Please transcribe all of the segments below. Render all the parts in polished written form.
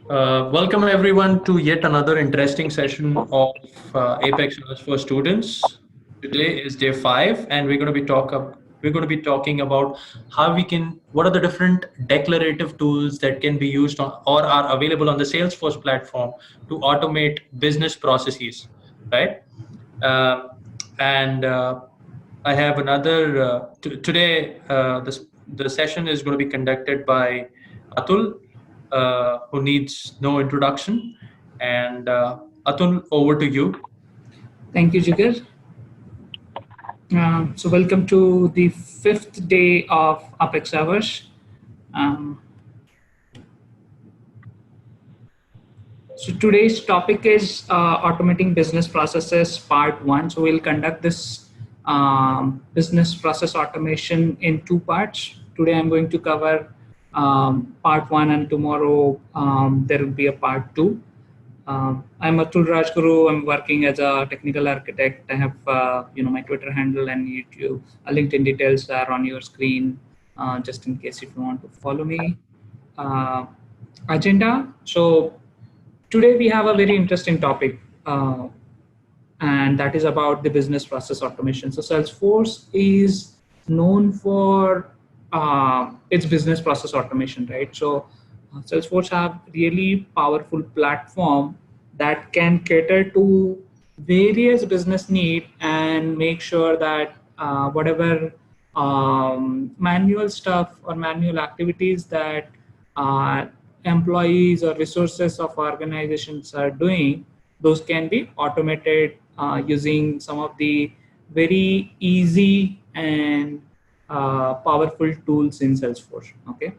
Welcome everyone to yet another interesting session of Apex Search for Students. Today is day 5, and we're going to be talking about what are the different declarative tools that can be used on or are available on the Salesforce platform to automate business processes, right? Uh, and I have another today. The session is going to be conducted by Atul, who needs no introduction. And Atul, over to you. Thank you, Jigar. So welcome to the fifth day of Apex Hours. Um, so today's topic is automating business processes part one. So we'll conduct this business process automation in two parts. Today I'm going to cover part one, and tomorrow there will be a part two. I'm Atul Rajguru. I'm working as a technical architect. I have, my Twitter handle and YouTube. LinkedIn details are on your screen, just in case if you want to follow me. Uh, Agenda. So today we have a very interesting topic, and that is about the business process automation. So Salesforce is known for its business process automation, right? So Salesforce have really powerful platform that can cater to various business need and make sure that whatever manual stuff or manual activities that uh, employees or resources of organizations are doing, those can be automated using some of the very easy and powerful tools in Salesforce. Okay,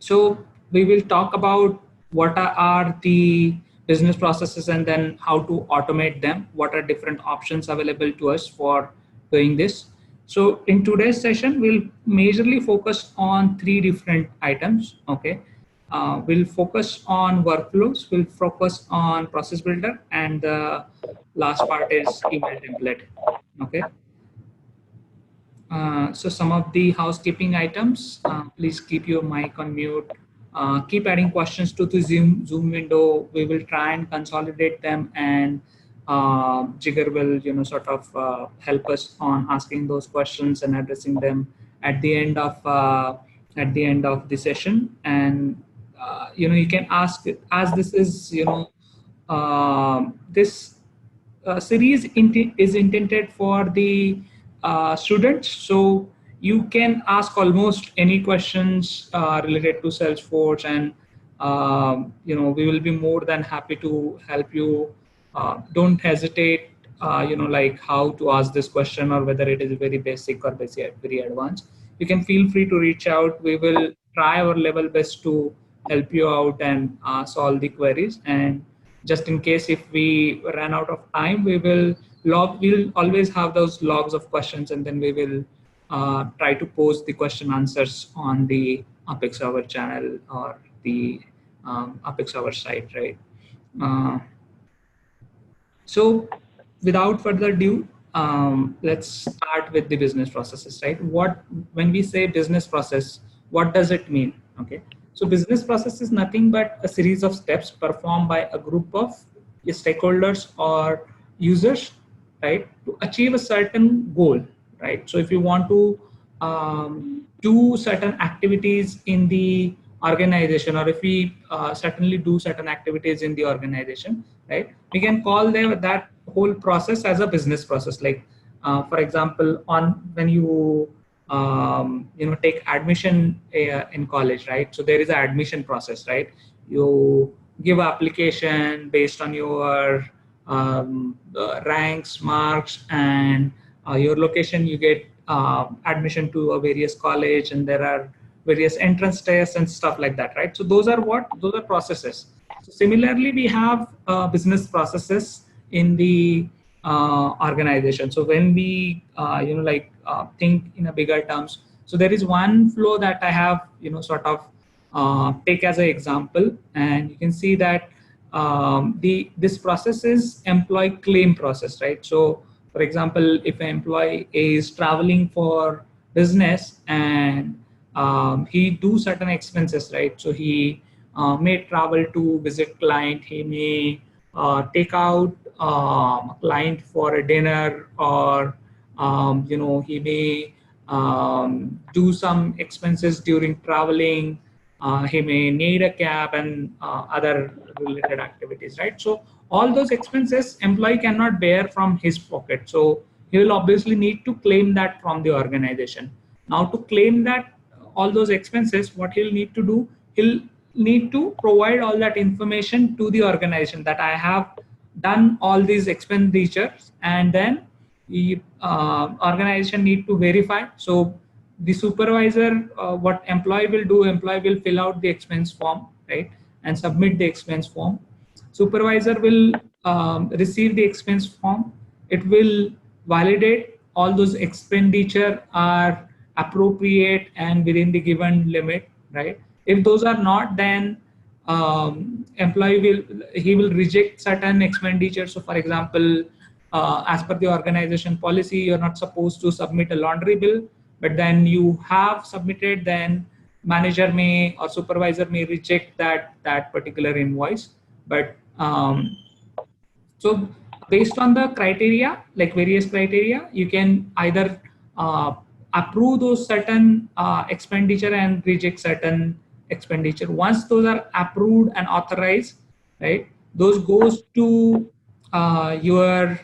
so we will talk about what are the business processes and then how to automate them. What are different options available to us for doing this? So in today's session, we'll majorly focus on three different items. Okay, we'll focus on workflows, we'll focus on process builder, and the last part is email template. Okay. So some of the housekeeping items, please keep your mic on mute. Keep adding questions to the Zoom window. We will try and consolidate them, and Jigar will, sort of help us on asking those questions and addressing them at the end of the session. And you can ask it, as this is, this series is intended for the students. So you can ask almost any questions related to Salesforce, and we will be more than happy to help you. Don't hesitate, like how to ask this question or whether it is very basic or very advanced. You can feel free to reach out. We will try our level best to help you out and solve the queries. And just in case if we run out of time, we'll always have those logs of questions, and then we will try to post the question answers on the Apex Hour channel or the Apex Hour site, right? uh, so without further ado, let's start with the business processes, right? When we say business process, what does it mean? Okay, so business process is nothing but a series of steps performed by a group of stakeholders or users, right, to achieve a certain goal, right? So if you want to do certain activities in the organization, or if we certainly do certain activities in the organization, right, we can call them that whole process as a business process. Like for example, on when you take admission in college, right? So there is an admission process, right? You give application based on your ranks, marks, and your location. You get admission to a various college, and there are various entrance tests and stuff like that, right? So those are processes. So similarly, we have business processes in the organization. So when we think in a bigger terms, so there is one flow that I have sort of take as an example, and you can see that this process is employee claim process, right? So for example, if an employee is traveling for business and he do certain expenses, right? So he may travel to visit client. He may take out a client for a dinner, or he may do some expenses during traveling. He may need a cab and other related activities, right? So all those expenses employee cannot bear from his pocket. So he will obviously need to claim that from the organization. Now, to claim that all those expenses, what he'll need to do, he'll need to provide all that information to the organization that I have done all these expenditures, and then the organization need to verify. So the supervisor, what employee will do, employee will fill out the expense form, right, and submit the expense form. Supervisor will receive the expense form. It will validate all those expenditure are appropriate and within the given limit, right? If those are not, then employee will reject certain expenditure. So for example, as per the organization policy, you're not supposed to submit a laundry bill, but then you have submitted, then manager may or supervisor may reject that particular invoice. But so based on the criteria, like various criteria, you can either approve those certain expenditure and reject certain expenditure. Once those are approved and authorized, right, those goes to your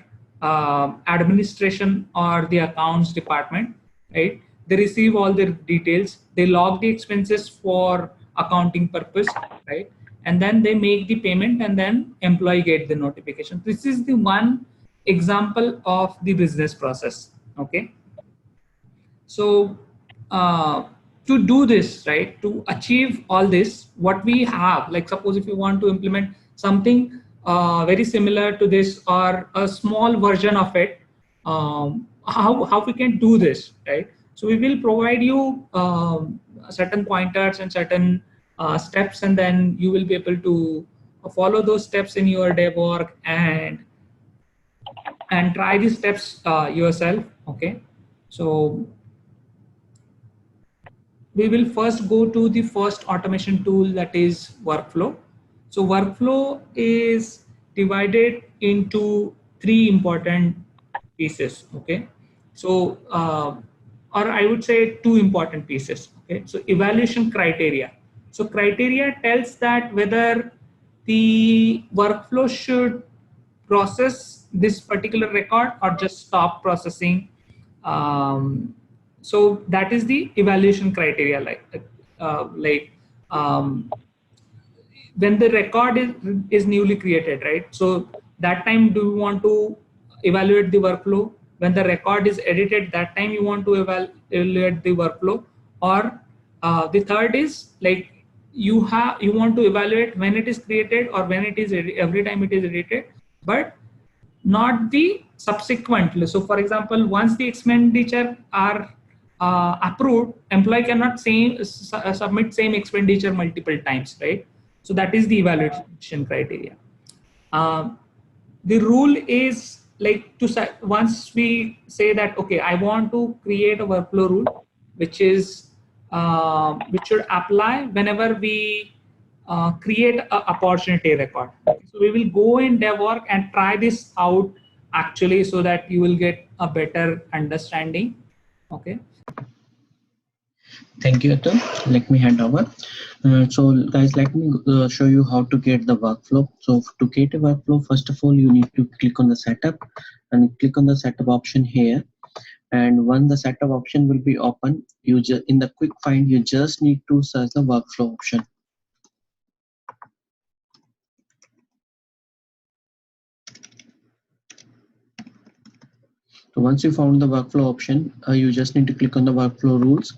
administration or the accounts department, right? They receive all the details, they log the expenses for accounting purpose, right? And then they make the payment, and then employee get the notification. This is the one example of the business process. Okay. So to do this, right, to achieve all this, what we have, like suppose if you want to implement something very similar to this or a small version of it, how we can do this, right? So we will provide you certain pointers and certain steps, and then you will be able to follow those steps in your dev work and try these steps yourself. Okay. So we will first go to the first automation tool, that is workflow. So workflow is divided into three important pieces. Okay. So or I would say two important pieces. Okay. So evaluation criteria. So criteria tells that whether the workflow should process this particular record or just stop processing. So that is the evaluation criteria, like when the record is newly created, right? So that time, do you want to evaluate the workflow? When the record is edited, that time you want to evaluate the workflow? Or the third is like you want to evaluate when it is created or when it is every time it is edited, but not the subsequently. So for example, once the expenditure are approved, employee cannot submit same expenditure multiple times, right? So that is the evaluation criteria. The rule is like once we say that, okay, I want to create a workflow rule, which should apply whenever we create an opportunity record. So we will go in dev work and try this out actually, so that you will get a better understanding. Okay. Thank you, Atul. Let me hand over. So guys, let me show you how to get the workflow. So to get a workflow, first of all, you need to click on the setup and click on the setup option here. And when the setup option will be open, you just in the quick find, you just need to search the workflow option. So once you found the workflow option, you just need to click on the workflow rules.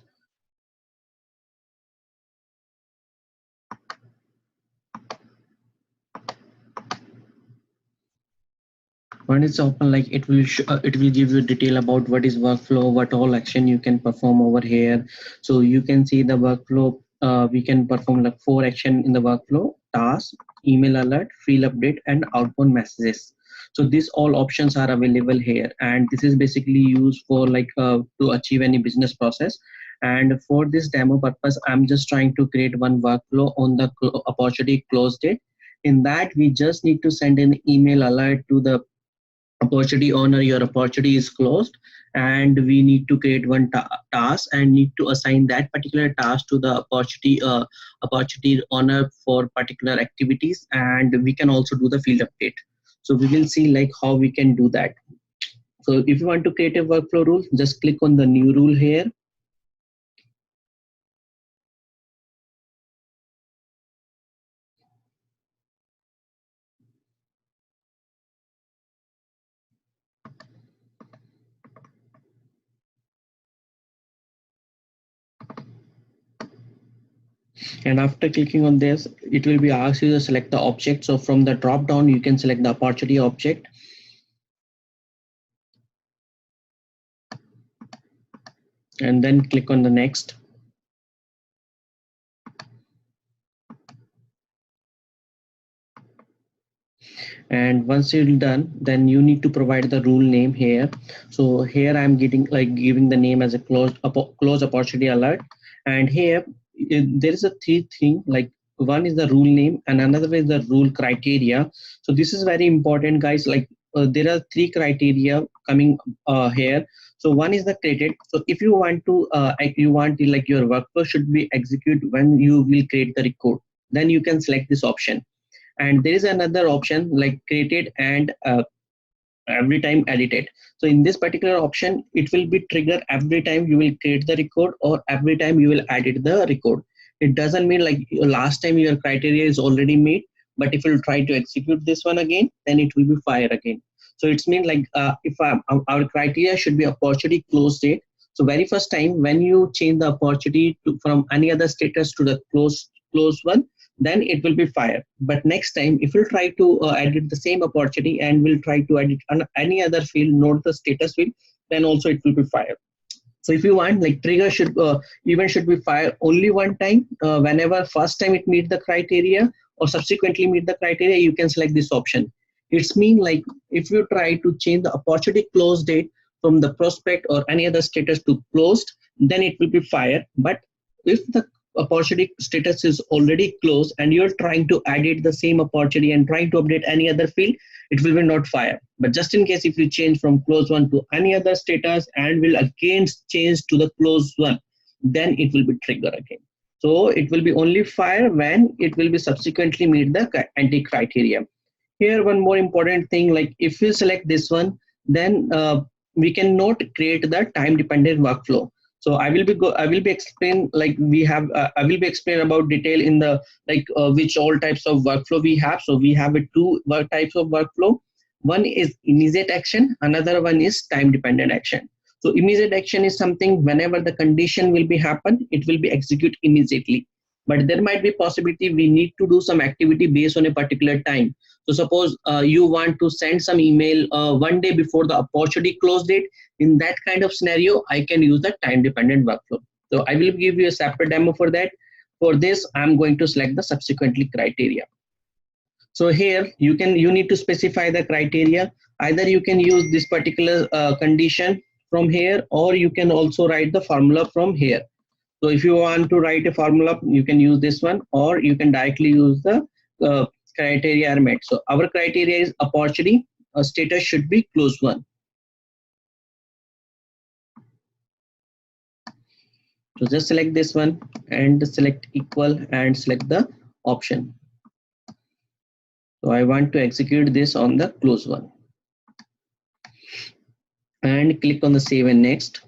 When it's open, like it will give you detail about what is workflow, what all action you can perform over here. So you can see the workflow. We can perform like 4 action in the workflow: task, email alert, field update, and outbound messages. So these all options are available here, and this is basically used for like to achieve any business process. And for this demo purpose, I'm just trying to create one workflow on the opportunity close date. In that, we just need to send an email alert to the opportunity owner, your opportunity is closed, and we need to create one task and need to assign that particular task to the opportunity owner for particular activities, and we can also do the field update. So we will see like how we can do that. So if you want to create a workflow rule, just click on the new rule here. And after clicking on this, it will be asked you to select the object. So from the drop down, you can select the opportunity object. And then click on the next. And once you're done, then you need to provide the rule name here. So here I'm giving the name as a close opportunity alert. And here there is a three thing, like one is the rule name and another is the rule criteria. So this is very important, guys. Like there are three criteria coming here. So one is the created. So if you want to like your workflow should be executed when you will create the record, then you can select this option. And there is another option like created and every time edited. So in this particular option, it will be triggered every time you will create the record or every time you will edit the record. It doesn't mean like last time your criteria is already made, but if you try to execute this one again, then it will be fire again. So it's mean like if our criteria should be opportunity close date. So very first time when you change the opportunity from any other status to the close one, then it will be fire. But next time, if you try to edit the same opportunity and will try to edit any other field, not the status field, then also it will be fire. So if you want, like trigger should event should be fire only one time, whenever first time it meet the criteria or subsequently meet the criteria, you can select this option. It's mean like if you try to change the opportunity close date from the prospect or any other status to closed, then it will be fire. But if the opportunity status is already closed and you're trying to edit the same opportunity and trying to update any other field, it will be not fire. But just in case if you change from close one to any other status and will again change to the close one, then it will be trigger again. So it will be only fire when it will be subsequently meet the anti criteria. Here one more important thing, like if you select this one, then we cannot create the time dependent workflow. So I will be explain like we have I will be explain about detail in the which all types of workflow we have. So we have two types of workflow. One is immediate action, another one is time dependent action. So immediate action is something whenever the condition will be happen, it will be execute immediately. But there might be possibility we need to do some activity based on a particular time. So suppose you want to send some email 1 day before the opportunity close date. In that kind of scenario, I can use the time dependent workflow. So I will give you a separate demo for that. For this, I'm going to select the subsequently criteria. So here you need to specify the criteria. Either you can use this particular condition from here, or you can also write the formula from here. So if you want to write a formula, you can use this one, or you can directly use the criteria are met. So our criteria is opportunity status should be closed one. So just select this one and select equal and select the option. So I want to execute this on the close one. And click on the save and next.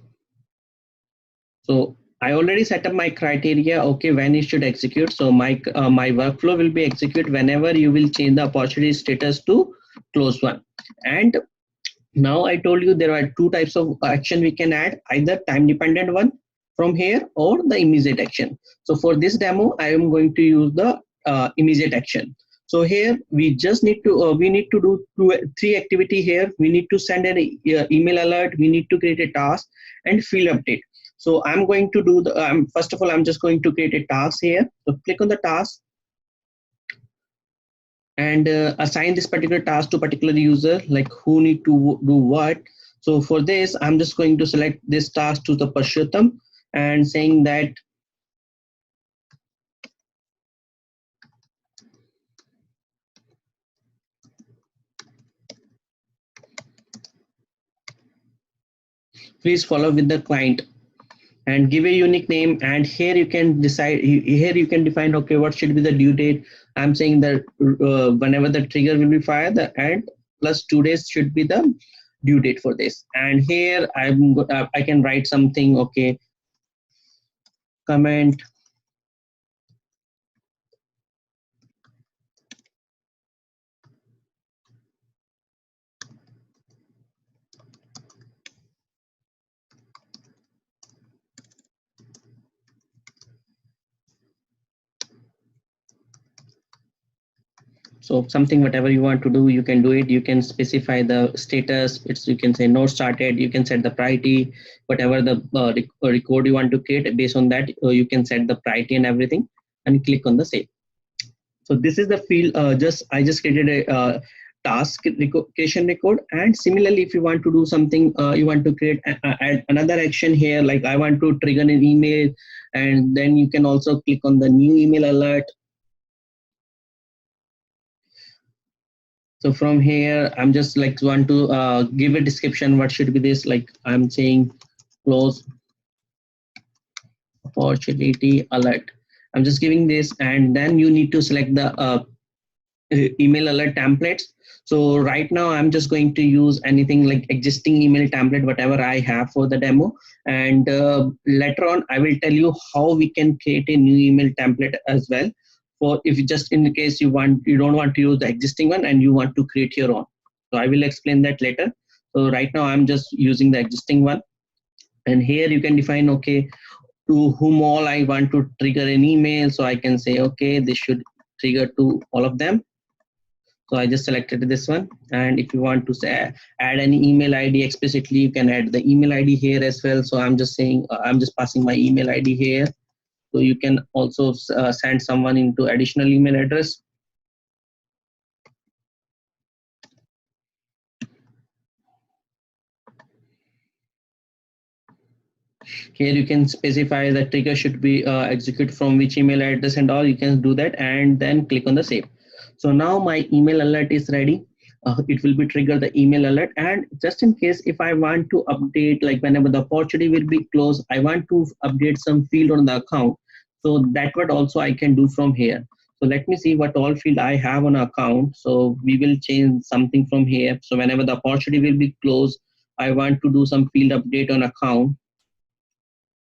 So I already set up my criteria, okay, when it should execute. So my workflow will be execute whenever you will change the opportunity status to close one. And now I told you there are two types of action we can add, either time dependent one from here or the immediate action. So for this demo, I am going to use the immediate action. So here we just need to do three activity here. We need to send an email alert. We need to create a task and field update. So I'm going to do the first of all, I'm just going to create a task here. So click on the task and assign this particular task to particular user, like who need to do what. So for this, I'm just going to select this task to the Purushottam, and saying that please follow with the client and give a unique name. And here you can decide, here you can define, okay, what should be the due date. I'm saying that whenever the trigger will be fired, the and plus 2 days should be the due date for this. And here I can write something, okay, comment so something, whatever you want to do, you can do it. You can specify the status. It's, you can say node started. You can set the priority, whatever the record you want to create. Based on that, you can set the priority and everything, and click on the save. So this is the field. I just created a task creation record. And similarly, if you want to do something, you want to create another action here, like I want to trigger an email, and then you can also click on the new email alert. So from here, I'm just like want to give a description. What should be this? Like I'm saying, close opportunity alert. I'm just giving this, and then you need to select the email alert templates. So right now, I'm just going to use anything like existing email template, whatever I have for the demo. And later on, I will tell you how we can create a new email template as well. For if you just in case you don't want to use the existing one and you want to create your own. So I will explain that later. So right now I'm just using the existing one, and here you can define, okay, to whom all I want to trigger an email. So I can say, okay, this should trigger to all of them. So I just selected this one. And if you want to say add any email ID explicitly, you can add the email ID here as well. So I'm just saying I'm just passing my email ID here. So you can also send someone into additional email address. Here you can specify the trigger should be executed from which email address and all. You can do that and then click on the save. So now my email alert is ready. It will be trigger the email alert. And just in case if I want to update, like whenever the opportunity will be closed, I want to update some field on the account. So that what also I can do from here. So let me see what all field I have on account. So we will change something from here. So whenever the opportunity will be closed, I want to do some field update on account.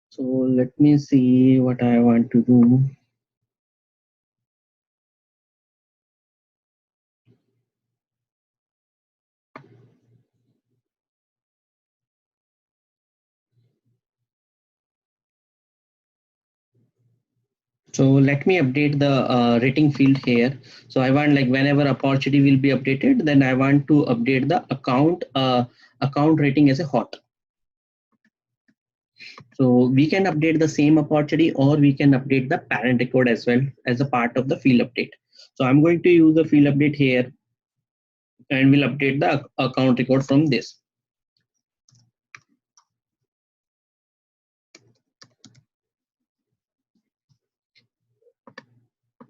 So let me see what I want to do. So let me update the rating field here. So I want like whenever opportunity will be updated, then I want to update the account rating as a hot. So we can update the same opportunity, or we can update the parent record as well as a part of the field update. So I'm going to use the field update here, and we'll update the account record from this.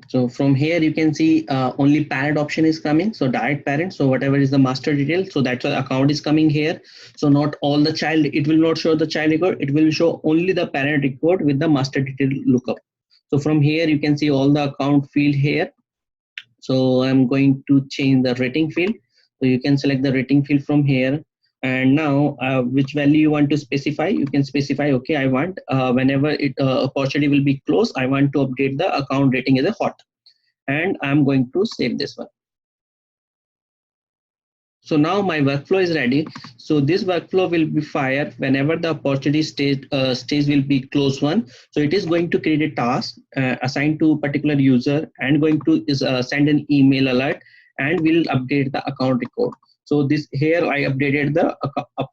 So from here you can see only parent option is coming, so direct parent. So whatever is the master detail, so that's why account is coming here. So not all the child, it will not show the child record, it will show only the parent record with the master detail lookup. So from here you can see all the account field here. So I'm going to change the rating field. So you can select the rating field from here. And now which value you want to specify, you can specify, okay, I want whenever it opportunity will be closed, I want to update the account rating as a hot, and I'm going to save this one. So now my workflow is ready. So this workflow will be fired whenever the opportunity stage will be closed one. So it is going to create a task assigned to particular user, and going to send an email alert, and will update the account record. So this here I updated the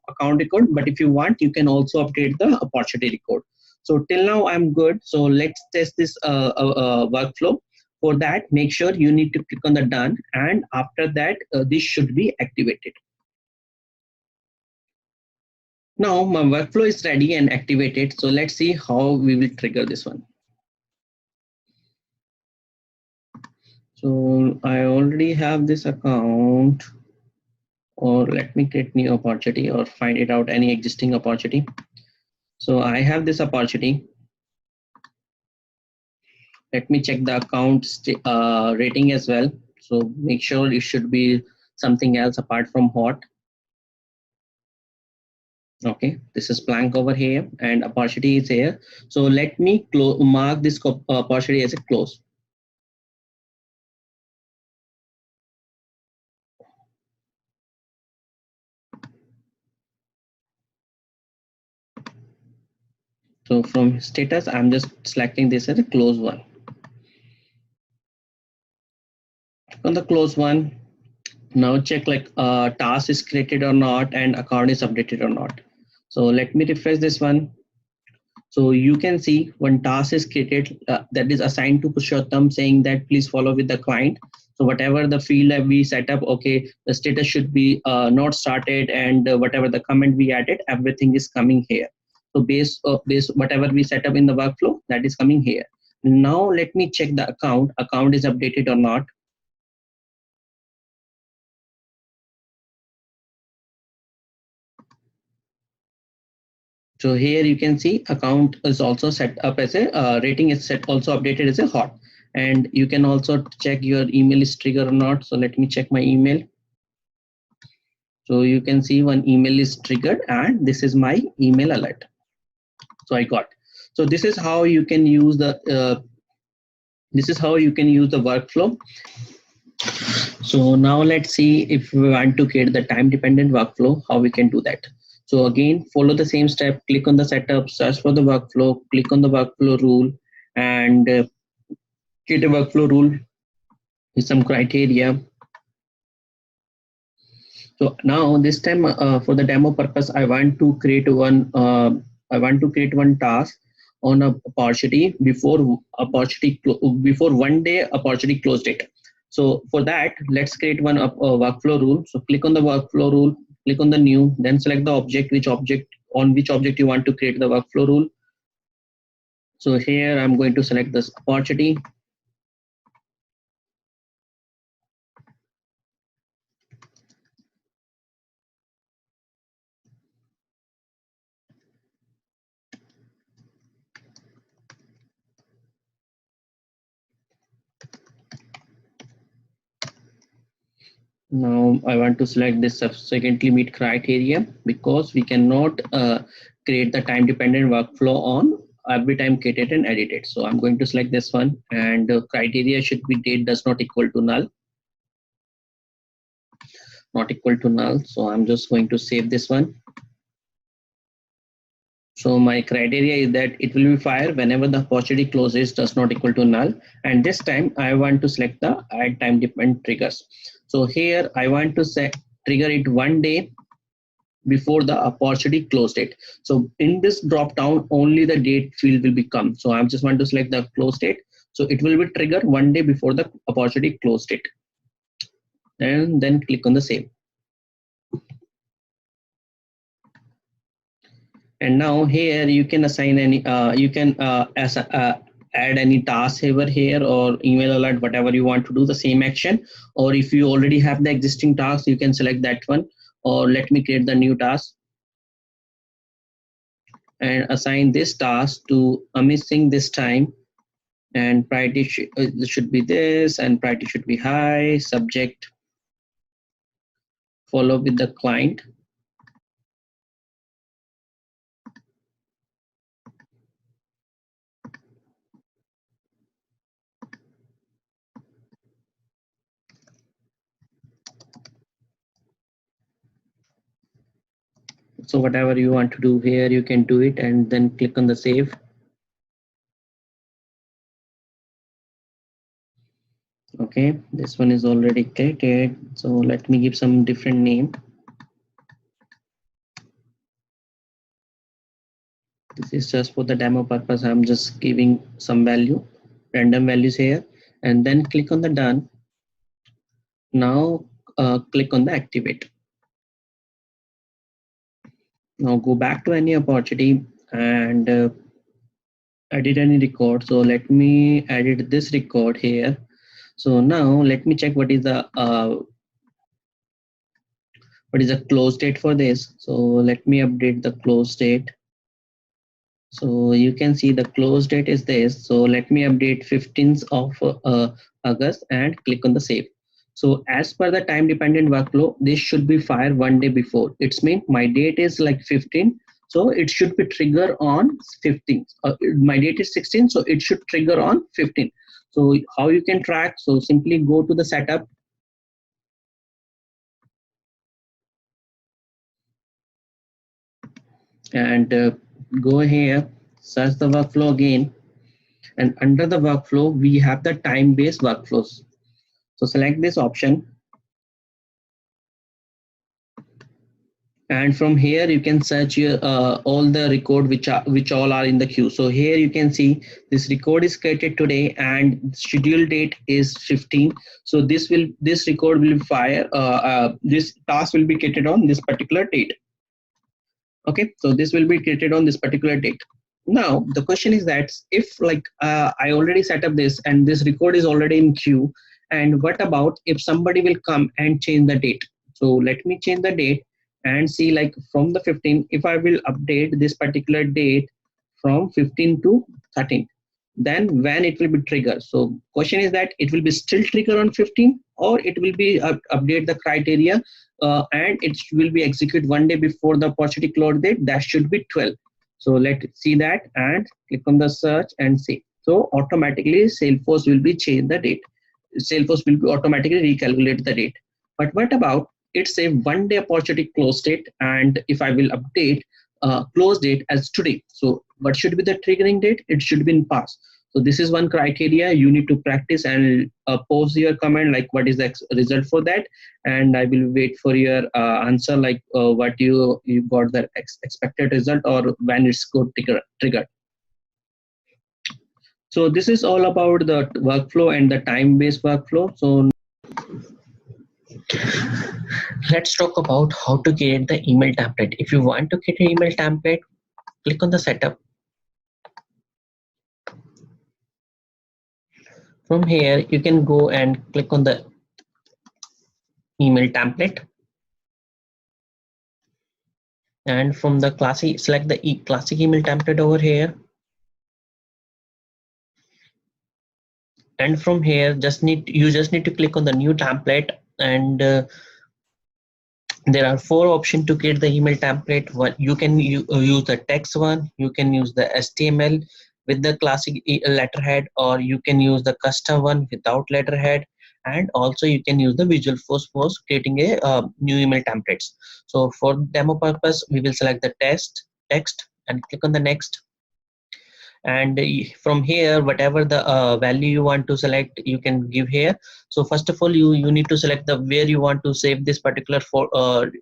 account record, but if you want, you can also update the opportunity record. So till now I'm good. So let's test this workflow. For that, make sure you need to click on the done, and after that this should be activated. Now my workflow is ready and activated. So let's see how we will trigger this one. So I already have this account, or let me create new opportunity or find it out any existing opportunity. So I have this opportunity. Let me check the account rating as well. So make sure it should be something else apart from hot. Okay, this is blank over here and opportunity is here. So let me mark this opportunity as a close. So from status, I'm just selecting this as a close one. On the close one, now check like task is created or not and account is updated or not. So let me refresh this one. So you can see one task is created that is assigned to Purushottam, saying that please follow with the client. So whatever the field that we set up, okay, the status should be not started, and whatever the comment we added, everything is coming here. So base whatever we set up in the workflow, that is coming here. Now let me check the account. Account is updated or not. So here you can see account is also set up as a rating is set also updated as a hot, and you can also check your email is triggered or not. So let me check my email. So you can see one email is triggered and this is my email alert. So I got. So this is how you can use the workflow. So now let's see if we want to create the time dependent workflow, how we can do that. So again, follow the same step, click on the setup, search for the workflow, click on the workflow rule and create a workflow rule with some criteria. So now this time for the demo purpose, I want to create one task on a opportunity before 1 day opportunity close date. So for that, let's create one workflow rule. So click on the workflow rule, click on the new, then select the object, which object you want to create the workflow rule. So here I'm going to select this opportunity. Now I want to select this subsequently meet criteria, because we cannot create the time dependent workflow on every time created and edited. So I'm going to select this one, and criteria should be date does not equal to null. Not equal to null. So I'm just going to save this one. So my criteria is that it will be fired whenever the opportunity closes does not equal to null. And this time I want to select the add time dependent triggers. So here I want to set trigger it 1 day before the opportunity close date. So in this drop down, only the date field will become. So I just want to select the close date. So it will be triggered 1 day before the opportunity close date. And then click on the save. And now here you can assign any, add any task over here or email alert, whatever you want to do the same action. Or if you already have the existing task, you can select that one. Or let me create the new task and assign this task to missing this time. And priority should be this, and priority should be high, subject, follow with the client. So whatever you want to do here, you can do it and then click on the save. Okay, this one is already created. So let me give some different name. This is just for the demo purpose. I'm just giving some value, random values here, and then click on the done. Now click on the activate. Now go back to any opportunity and edit any record. So let me edit this record here. So now let me check what is the close date for this. So let me update the close date. So you can see the close date is this. So let me update 15th of August and click on the save. So as per the time dependent workflow, this should be fired one day before. It's mean my date is like 15. So it should be trigger on 15th. My date is 16. So it should trigger on 15. So how you can track? So simply go to the setup. And go here, search the workflow again. And under the workflow, we have the time-based workflows. So select this option. And from here, you can search your, all the record which all are in the queue. So here you can see this record is created today and schedule date is 15. So this record will fire, this task will be created on this particular date. Okay, so this will be created on this particular date. Now the question is that if like I already set up this and this record is already in queue, and what about if somebody will come and change the date? So let me change the date and see like from the 15, if I will update this particular date from 15 to 13, then when it will be triggered. So question is that it will be still trigger on 15 or it will be update the criteria and it will be execute one day before the opportunity close date. That should be 12. So let's see that and click on the search and see. So automatically Salesforce will be change the date. Salesforce will be automatically recalculate the date. But what about it's a one day opportunity close date, and if I will update close date as today, so what should be the triggering date? It should be in past. So this is one criteria you need to practice and post your comment like what is the result for that, and I will wait for your answer like what you got the expected result or when it's got triggered. So this is all about the workflow and the time-based workflow. So let's talk about how to create the email template. If you want to create an email template, click on the setup. From here, you can go and click on the email template. And from the classic, select the classic email template over here. And from here, you just need to click on the new template, and there are 4 options to create the email template. One, you can use the text one, you can use the HTML with the classic letterhead, or you can use the custom one without letterhead, and also you can use the Visualforce for creating a new email templates. So for demo purpose, we will select the text and click on the next. And from here, whatever the value you want to select, you can give here. So first of all, you need to select the where you want to save this particular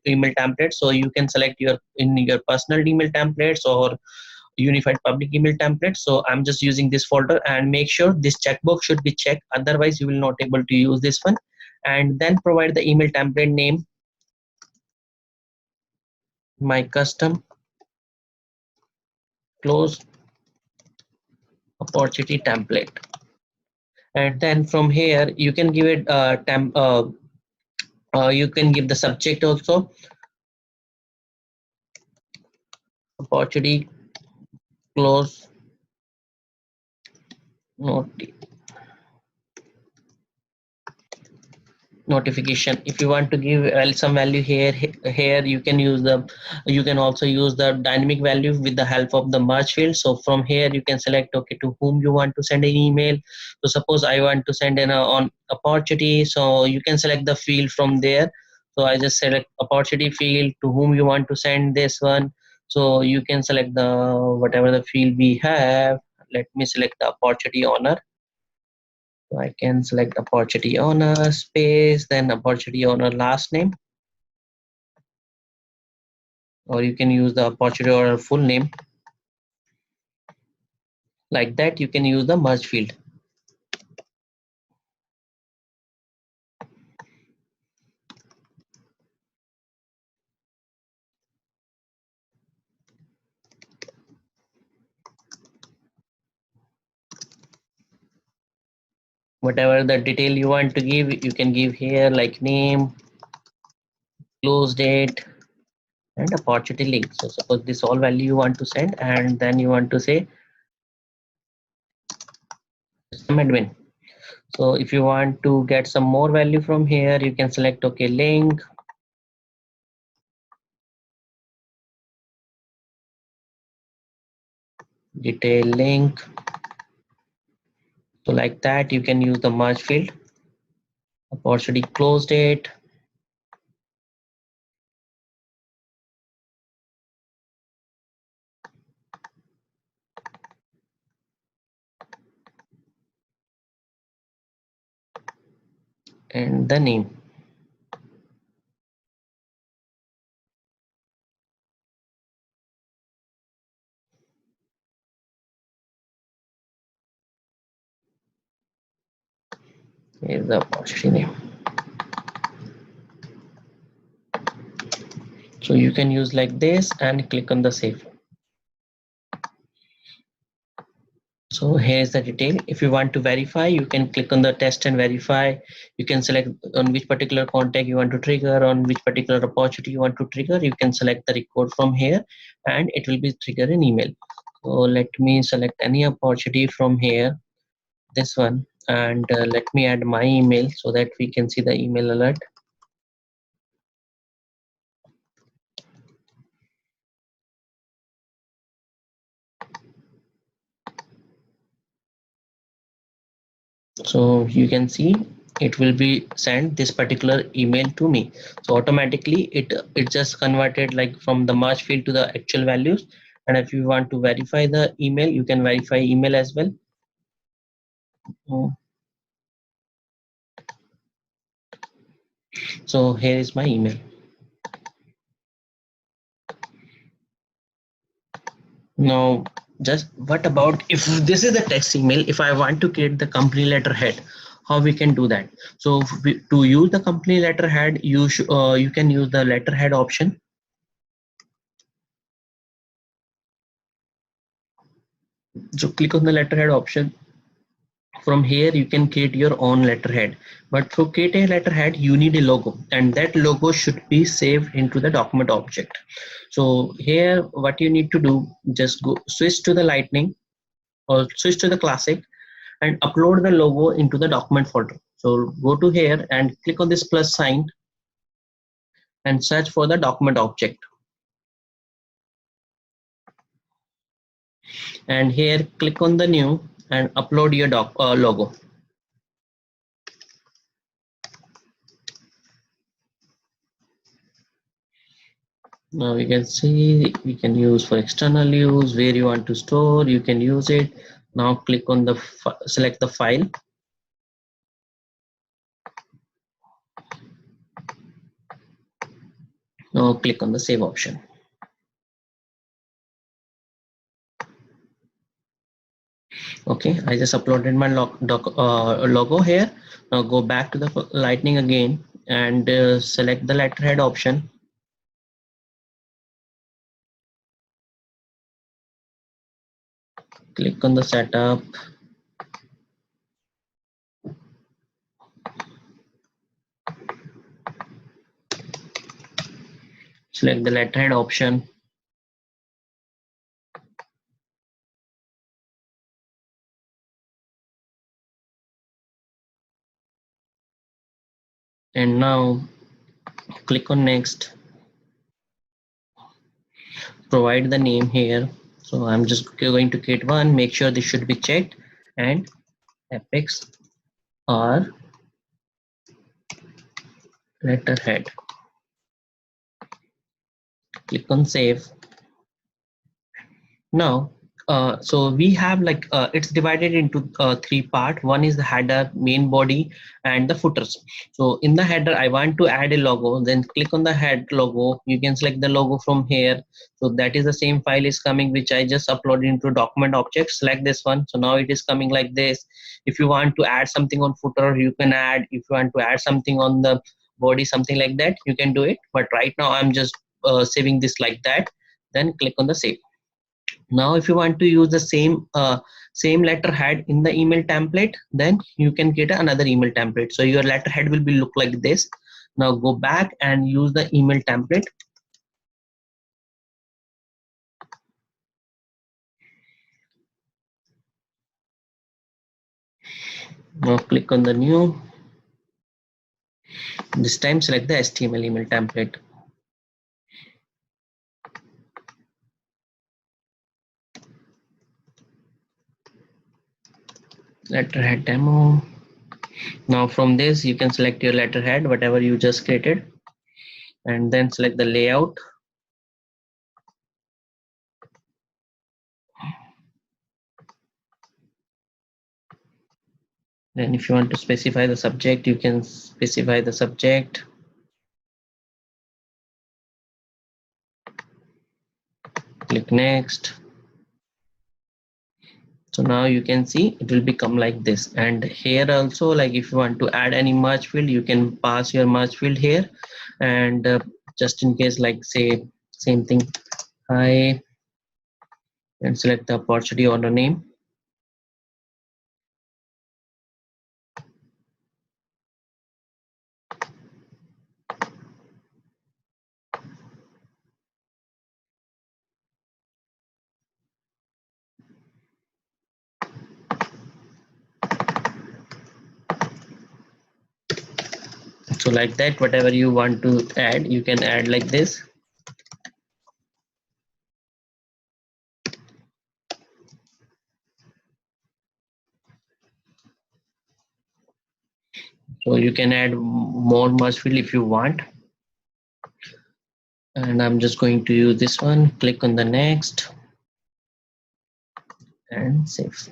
email template. So you can select in your personal email templates or unified public email template. So I'm just using this folder, and make sure this checkbox should be checked, otherwise you will not able to use this one. And then provide the email template name, my custom close opportunity template. And then from here you can give it you can give the subject also, opportunity close notification. If you want to give some value here you can also use the dynamic value with the help of the merge field. So from here you can select okay to whom you want to send an email. So suppose I want to send on opportunity, so you can select the field from there. So I just select opportunity field to whom you want to send this one. So you can select the whatever the field we have. Let me select the opportunity owner. So I can select opportunity owner space, then opportunity owner last name, or you can use the opportunity owner full name. Like that, you can use the merge field. whatever the detail you want to give, you can give here, like name, close date, and opportunity link. So suppose this all value you want to send, and then you want to say system admin. So if you want to get some more value from here, you can select okay, link, detail link. So like that, you can use the merge field, opportunity close date, and the name. Here's the opportunity name. So you can use like this and click on the save. So here's the detail. If you want to verify, you can click on the test and verify. You can select on which particular contact you want to trigger, on which particular opportunity you want to trigger. You can select the record from here and it will be trigger an email. So let me select any opportunity from here, this one, and let me add my email so that we can see the email alert. So you can see it will be sent this particular email to me. So automatically it just converted like from the merge field to the actual values. And if you want to verify the email, you can verify email as well. So here is my email. Now just what about if this is the text email, if I want to create the company letterhead, how we can do that? So to use the company letterhead, you can use the letterhead option. So click on the letterhead option. From here you can create your own letterhead, but to create a letterhead you need a logo, and that logo should be saved into the document object. So here what you need to do, just go switch to the Lightning or switch to the Classic and upload the logo into the document folder. So go to here and click on this plus sign and search for the document object, and here click on the new and upload your logo. Now you can see we can use for external use, where you want to store, you can use it. Now click on the select the file. Now click on the save option. Okay, I just uploaded my logo here. Now go back to the Lightning again and select the letterhead option. Click on the setup. Select the letterhead option. And now click on next. Provide the name here. So I'm just going to create one. Make sure this should be checked, and Apex or letterhead. Click on save. Now so we have like it's divided into three parts. One is the header, main body, and the footers. So in the header I want to add a logo, then click on the head logo. You can select the logo from here. So that is the same file is coming which I just uploaded into document object. Select this one. So now it is coming like this. If you want to add something on footer, you can add. If you want to add something on the body, something like that, you can do it. But right now I'm just saving this like that. Then click on the save. Now if you want to use the same letterhead in the email template, then you can create another email template. So your letterhead will be look like this. Now go back and use the email template. Now click on the new. This time select the HTML email template. Letterhead demo. Now from this you can select your letterhead, whatever you just created, and then select the layout. Then if you want to specify the subject, you can specify the subject. Click next. So now you can see it will become like this. And here also, like if you want to add any merge field, you can pass your merge field here. And just in case, like say same thing, hi, and select the opportunity owner name. So like that, whatever you want to add, you can add like this. So you can add more merge field if you want. And I'm just going to use this one. Click on the next and save.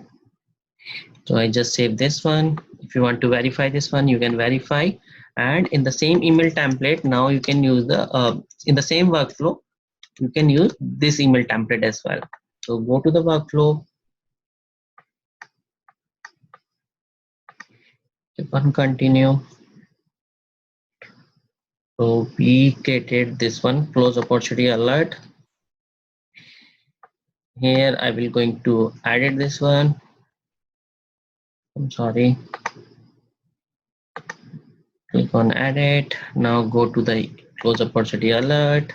So I just save this one. If you want to verify this one, you can verify. And in the same email template, now you can use the in the same workflow, you can use this email template as well. So go to the workflow, click on continue. So we created this one, close opportunity alert. Here I will going to edit this one. I'm sorry. Click on edit. Now go to the close opportunity alert.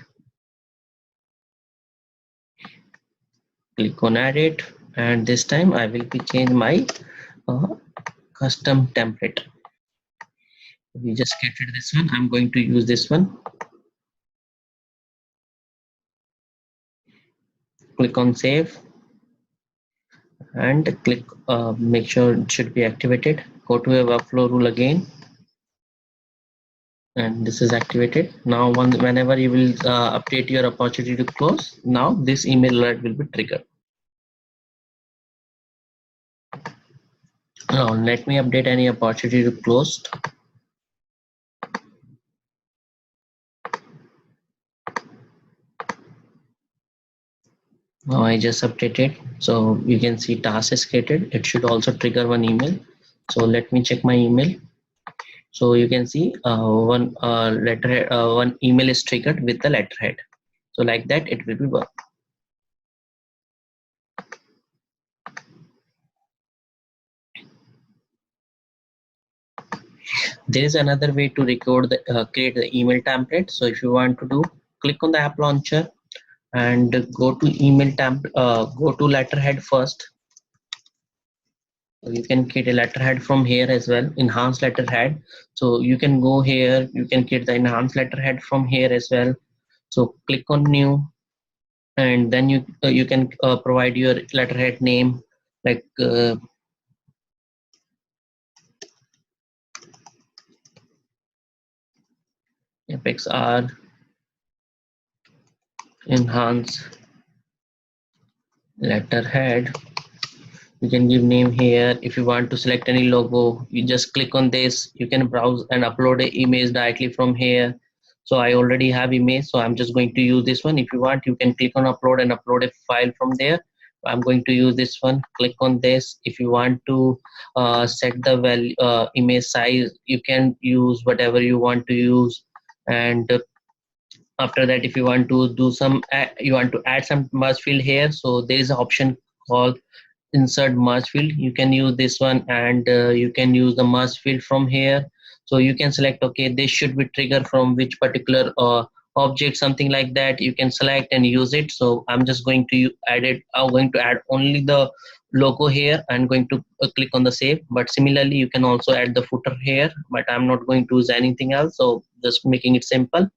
Click on edit, and this time I will be change my custom template. We just created this one. I'm going to use this one. Click on save and click make sure it should be activated. Go to a workflow rule again, and this is activated. Now whenever you will update your opportunity to close, now this email alert will be triggered. Now let me update any opportunity to closed. Now I just updated, so you can see task is created. It should also trigger one email. So let me check my email. So you can see one letterhead, one email is triggered with the letterhead. So like that, it will be work. There is another way to record the create the email template. So if you want to do, click on the app launcher and go to email go to letterhead first. So you can create a letterhead from here as well, enhanced letterhead. So you can go here, you can create the enhanced letterhead from here as well. So click on new, and then you can provide your letterhead name, like Apex R enhance letterhead. You can give name here. If you want to select any logo, you just click on this. You can browse and upload an image directly from here. So I already have image, so I'm just going to use this one. If you want, you can click on upload and upload a file from there. I'm going to use this one. Click on this. If you want to set the value image size, you can use whatever you want to use. And After that, if you want to do some, you want to add some merge field here, so there is an option called insert merge field. You can use this one, and you can use the merge field from here. So you can select, okay, this should be triggered from which particular object, something like that. You can select and use it. So I'm just going to add it. I'm going to add only the logo here. I'm going to click on the save, but similarly you can also add the footer here, but I'm not going to use anything else, so just making it simple.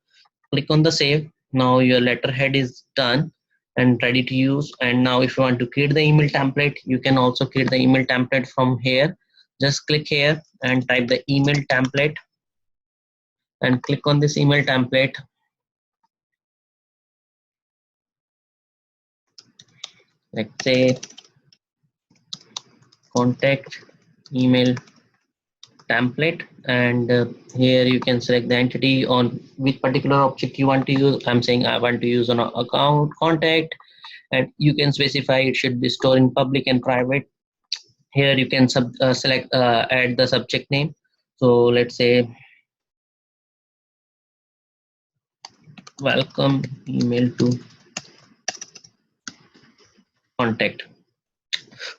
Click on the save. Now your letterhead is done and ready to use. And now if you want to create the email template, you can also create the email template from here. Just click here and type the email template and click on this email template. Let's say contact email template, and here you can select the entity on which particular object you want to use. I'm saying I want to use an account contact, and you can specify it should be stored in public and private. Here you can select add the subject name. So let's say welcome email to contact.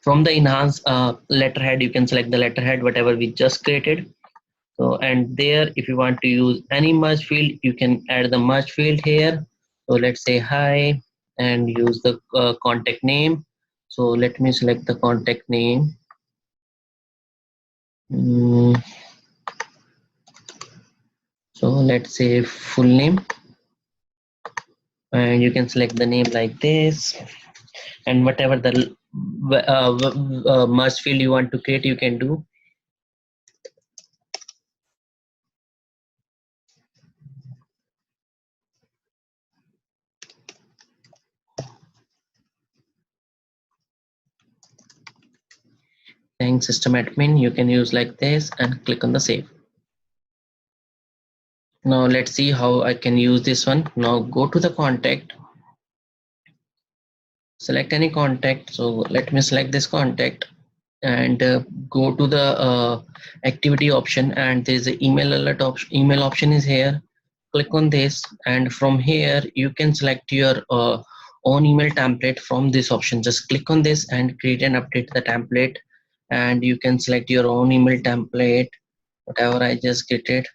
From the enhance letterhead, you can select the letterhead whatever we just created. So, and there if you want to use any merge field, you can add the merge field here. So let's say hi and use the contact name. So let me select the contact name. So let's say full name, and you can select the name like this, and whatever the merge field you want to create, you can do. Thanks system admin, you can use like this and click on the save. Now let's see how I can use this one. Now go to the contact, select any contact. So let me select this contact, and go to the activity option, and there's an email alert option. Email option is here. Click on this, and from here you can select your own email template from this option. Just click on this and create and update the template, and you can select your own email template, whatever I just created.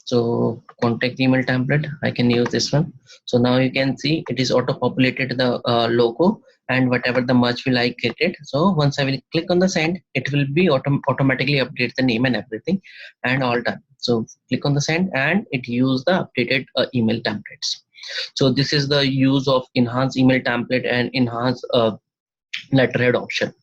So contact email template, I can use this one. So now you can see it is auto populated the logo and whatever the merge will I created. So once I will click on the send, it will be automatically update the name and everything, and all done. So click on the send and it use the updated email templates. So this is the use of enhanced email template and enhanced letterhead option.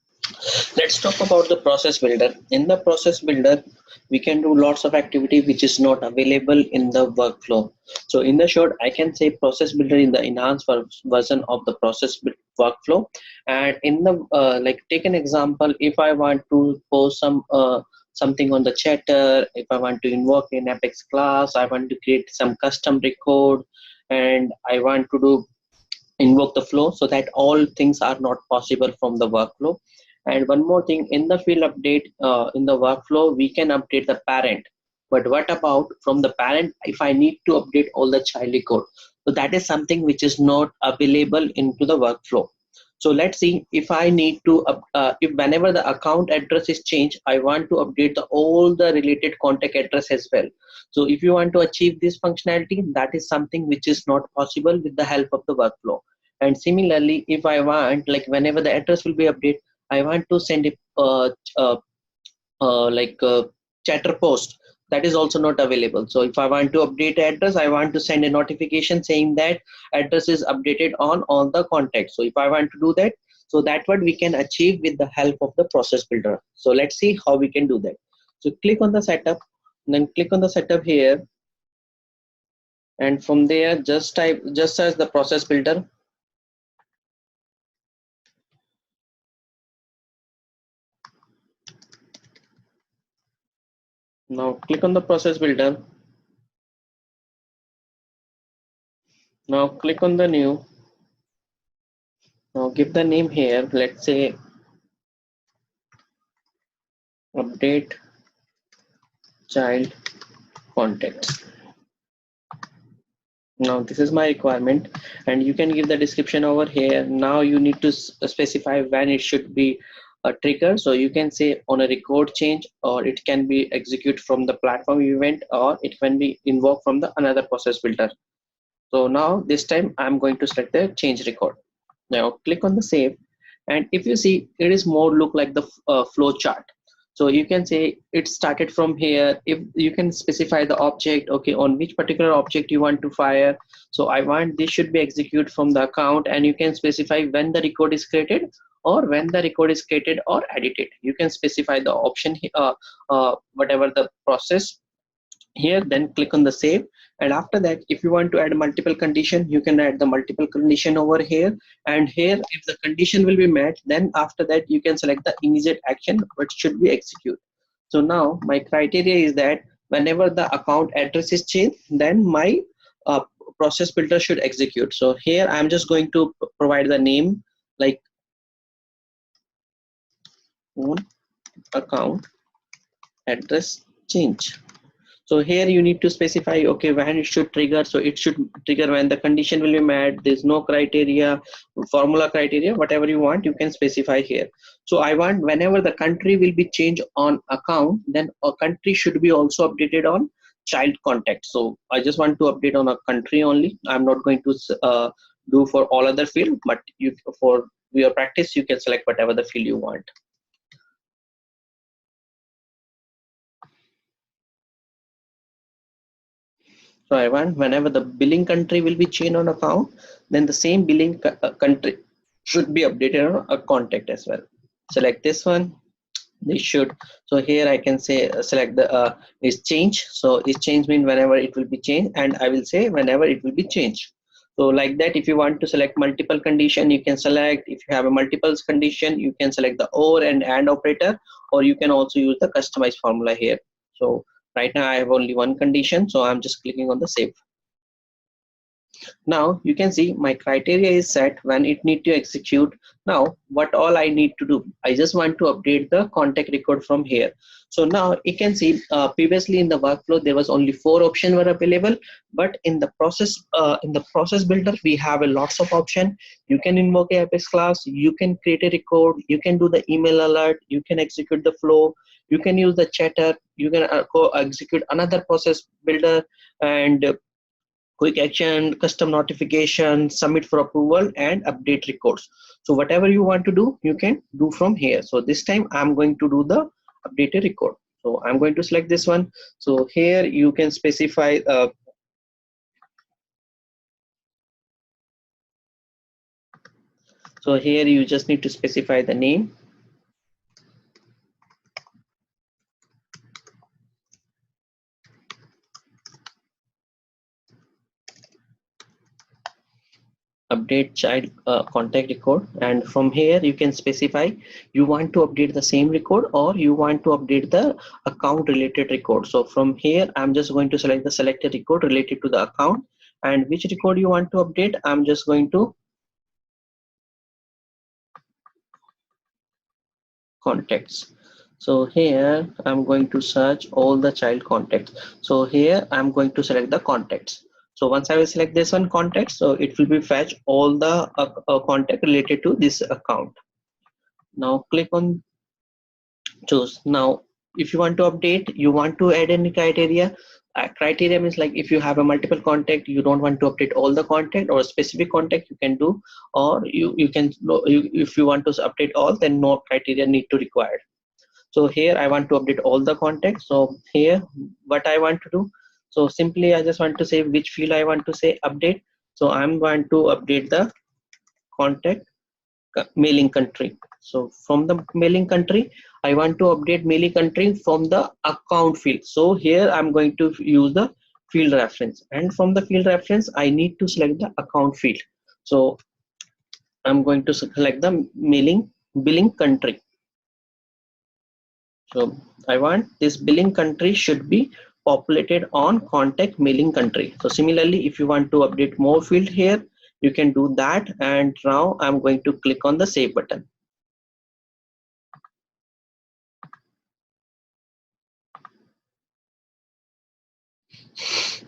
Let's talk about the process builder. In the process builder, we can do lots of activity which is not available in the workflow. So in the short, I can say process builder in the enhanced version of the process workflow. And in the like, take an example, if I want to post some something on the chatter, if I want to invoke an Apex class, I want to create some custom record, and I want to do invoke the flow, so that all things are not possible from the workflow. And one more thing, in the field update in the workflow, we can update the parent, but what about from the parent if I need to update all the child record? So that is something which is not available into the workflow. So let's see, if I need to if whenever the account address is changed, I want to update all the related contact address as well. So if you want to achieve this functionality, that is something which is not possible with the help of the workflow. And similarly, if I want, like, whenever the address will be updated, I want to send a chatter post, that is also not available. So if I want to update address, I want to send a notification saying that address is updated on all the contacts. So if I want to do that, so that what we can achieve with the help of the process builder. So let's see how we can do that. So click on the setup, then click on the setup here, and from there just search the process builder. Now click on the process builder. Now click on the new. Now give the name here, let's say update child contacts. Now this is my requirement, and you can give the description over here. Now you need to specify when it should be a trigger. So you can say on a record change, or it can be execute from the platform event, or it can be invoked from the another process builder. So now this time I'm going to select the change record. Now click on the save, and if you see, it is more look like the flow chart. So you can say it started from here. If you can specify the object, okay, on which particular object you want to fire. So I want this should be executed from the account, and you can specify when the record is created, or when the record is created or edited. You can specify the option, whatever the process here, then click on the save. And after that, if you want to add multiple condition, you can add the multiple condition over here. And here, if the condition will be met, then after that you can select the immediate action which should be executed. So now my criteria is that whenever the account address is changed, then my uh, process builder should execute. So here I'm just going to provide the name like on account address change. So here you need to specify, okay, when it should trigger. So it should trigger when the condition will be met. There's no criteria, formula criteria, whatever you want, you can specify here. So I want whenever the country will be changed on account, then a country should be also updated on child contact. So I just want to update on a country only. I'm not going to do for all other field, but you, for your practice, you can select whatever the field you want. So I want whenever the billing country will be changed on account, then the same billing country should be updated on a contact as well. Select this one. This should. So here I can say select the is change. So is change mean whenever it will be changed, and I will say whenever it will be changed. So like that, if you want to select multiple condition, you can select. If you have a multiples condition, you can select the or and operator, or you can also use the customized formula here. So right now I have only one condition, so I'm just clicking on the save. Now you can see my criteria is set when it need to execute. Now what all I need to do, I just want to update the contact record from here. So now you can see previously in the workflow there was only 4 options were available, but in the process builder we have a lots of option. You can invoke a Apex class, you can create a record, you can do the email alert, you can execute the flow, you can use the chatter, you can go execute another process builder, and quick action, custom notification, submit for approval, and update records. So whatever you want to do, you can do from here. So this time I'm going to do the updated record. So I'm going to select this one. So here you can specify so here you just need to specify the name. Update child contact record, and from here you can specify you want to update the same record or you want to update the account related record. So from here I'm just going to select the selected record related to the account, and which record you want to update, I'm just going to contacts. So here I'm going to search all the child contacts. So here I'm going to select the contacts. So once I will select this one contact, so it will be fetch all the contact related to this account. Now click on choose. Now if you want to update, you want to add any criteria. Criteria means like if you have a multiple contact, you don't want to update all the contact, or a specific contact you can do, or you can if you want to update all, then no criteria need to required. So here I want to update all the contacts. So here what I want to do, so simply I just want to say which field I want to say update. So I'm going to update the contact mailing country. So from the mailing country, I want to update mailing country from the account field. So here I'm going to use the field reference, and from the field reference I need to select the account field. So I'm going to select the billing country. So I want this billing country should be populated on contact mailing country. So similarly, if you want to update more field here, you can do that. And now I'm going to click on the save button.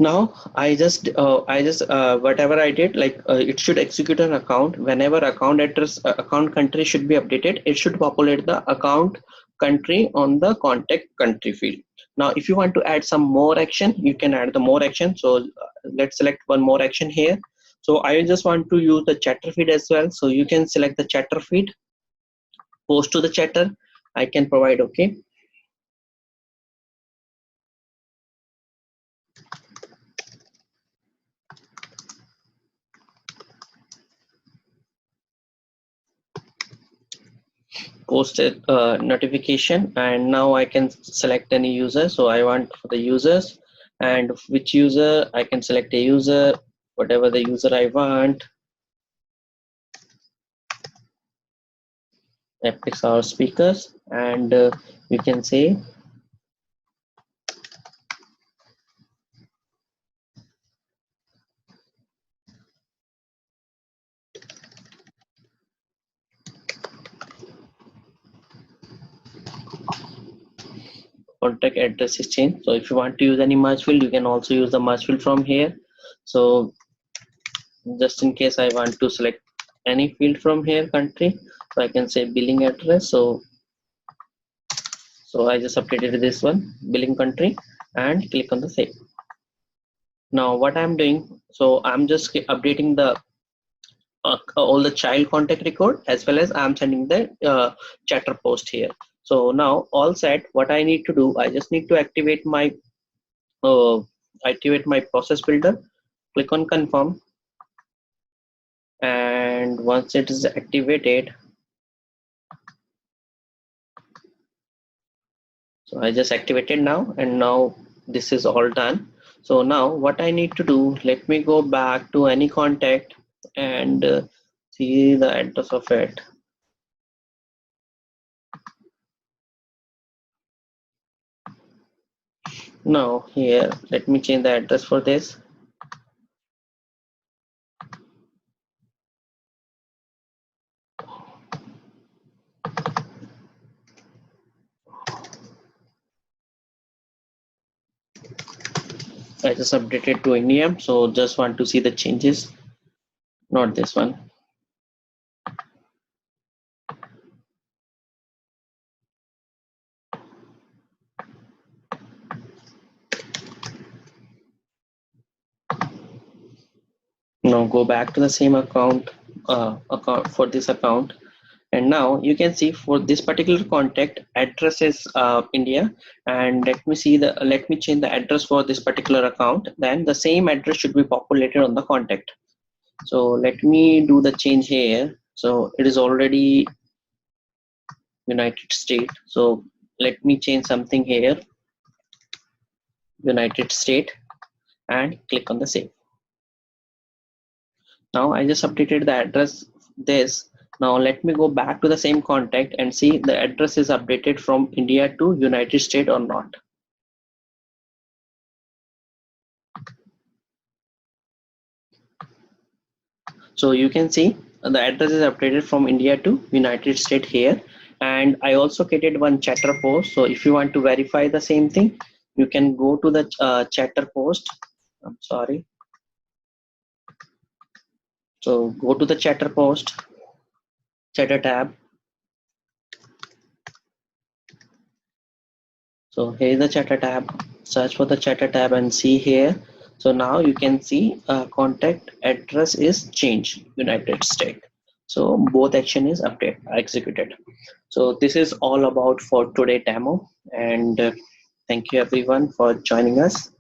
Now I just whatever I did, like it should execute an account. Whenever account address account country should be updated, it should populate the account country on the contact country field. Now if you want to add some more action, you can add the more action. So let's select one more action here. So I just want to use the chatter feed as well. So you can select the chatter feed, post to the chatter. I can provide okay. Posted notification, and now I can select any user. So I want for the users, and which user I can select a user, whatever the user I want. Apex our speakers, and you can say contact address is changed. So if you want to use any merge field, you can also use the merge field from here. So just in case I want to select any field from here, country, so I can say billing address. So I just updated this one, billing country, and click on the save. Now what I'm doing, so I'm just updating the all the child contact record, as well as I'm sending the chatter post here. So now all set. What I need to do, I just need to activate my process builder. Click on confirm, and once it is activated, so I just activated now, and now this is all done. So now what I need to do, let me go back to any contact and see the address of it. Now here, let me change the address for this. I just updated to Indium, so just want to see the changes, not this one. Now go back to the same account for this account, and now you can see for this particular contact, address is India, and let me change the address for this particular account. Then the same address should be populated on the contact. So let me do the change here. So it is already United States. So let me change something here, United States, and click on the save. Now I just updated the address this. Now let me go back to the same contact and see the address is updated from India to United States or not. So you can see the address is updated from India to United States here. And I also created one chatter post. So if you want to verify the same thing, you can go to the chatter post. I'm sorry. So go to the chatter post, chatter tab. So here is the chatter tab. Search for the chatter tab and see here. So now you can see contact address is changed, United States. So both action is executed. So this is all about for today demo, and thank you everyone for joining us.